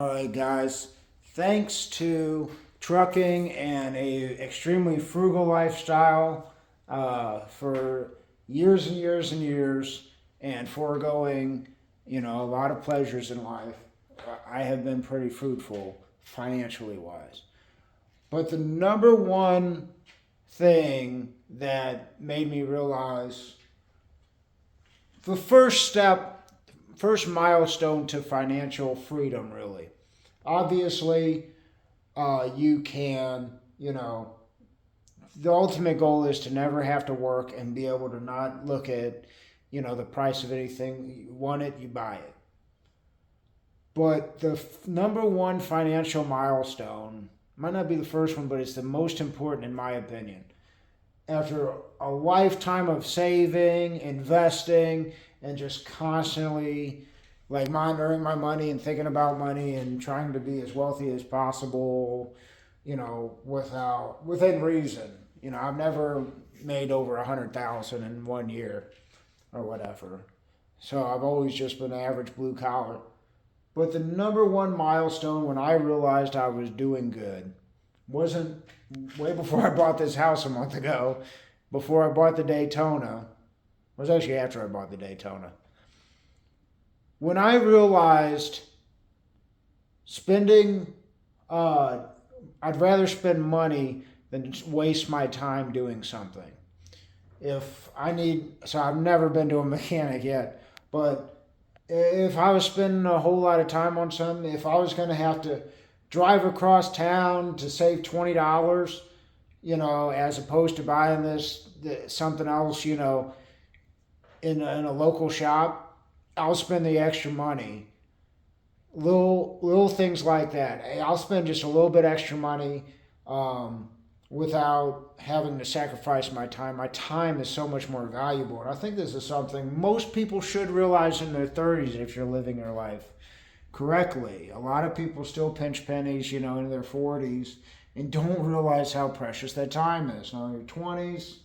All right, guys. Thanks to trucking and a extremely frugal lifestyle for years and years and years, and foregoing, a lot of pleasures in life, I have been pretty fruitful financially wise. But the number one thing that made me realize the first milestone to financial freedom, really. Obviously, you can, the ultimate goal is to never have to work and be able to not look at, the price of anything. You want it, you buy it. But the number one financial milestone might not be the first one, but it's the most important in my opinion. After a lifetime of saving, investing, and just constantly like monitoring my money and thinking about money and trying to be as wealthy as possible, within reason. I've never made over 100,000 in 1 year or whatever. So I've always just been average blue collar. But the number one milestone when I realized I was doing good wasn't way before I bought this house a month ago, before I bought the Daytona. It was actually after I bought the Daytona. When I realized spending, uh, I'd rather spend money than just waste my time doing something. So I've never been to a mechanic yet, but if I was spending a whole lot of time on something, if I was going to have to drive across town to save $20, as opposed to buying something else, in a local shop, I'll spend the extra money. Little things like that. I'll spend just a little bit extra money, without having to sacrifice my time. My time is so much more valuable, and I think this is something most people should realize in their 30s if you're living their life correctly. A lot of people still pinch pennies, in their 40s and don't realize how precious that time is. Now, in your 20s,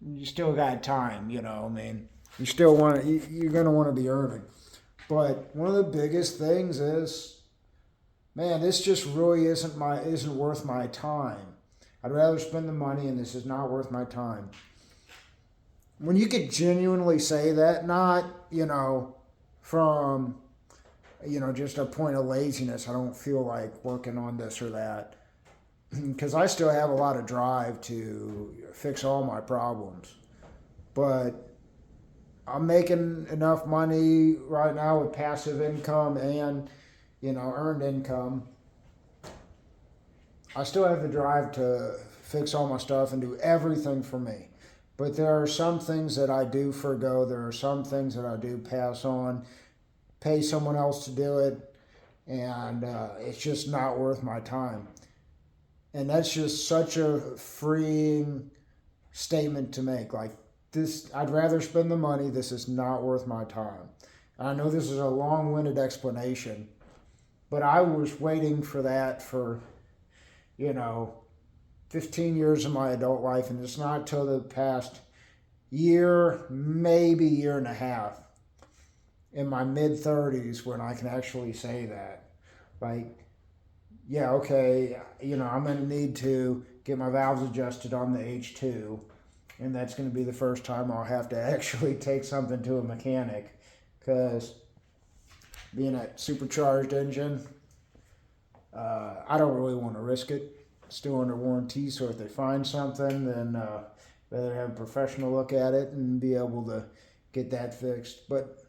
you still got time, I mean, you're going to want to be earning. But one of the biggest things is, man, this just really isn't worth my time. I'd rather spend the money and this is not worth my time. When you could genuinely say that, not, from just a point of laziness. I don't feel like working on this or that because I still have a lot of drive to fix all my problems. But I'm making enough money right now with passive income and, earned income. I still have the drive to fix all my stuff and do everything for me. But there are some things that I do forgo. There are some things that I do pass on, pay someone else to do it, and it's just not worth my time. And that's just such a freeing statement to make. Like, this, I'd rather spend the money. This is not worth my time. And I know this is a long-winded explanation, but I was waiting for that for, you know, 15 years of my adult life, and it's not till the past year, maybe year and a half, in my mid 30s when I can actually say that. Like, yeah, okay, I'm going to need to get my valves adjusted on the H2, and that's going to be the first time I'll have to actually take something to a mechanic, because being a supercharged engine, I don't really want to risk it. It's still under warranty, so if they find something, then rather have a professional look at it and be able to get that fixed. But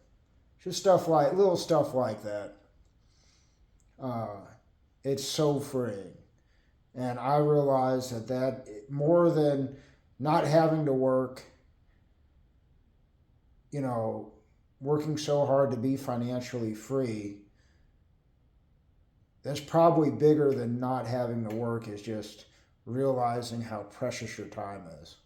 just little stuff like that. Uh, it's so freeing. And I realize that more than not having to work, working so hard to be financially free, that's probably bigger than not having to work, is just realizing how precious your time is.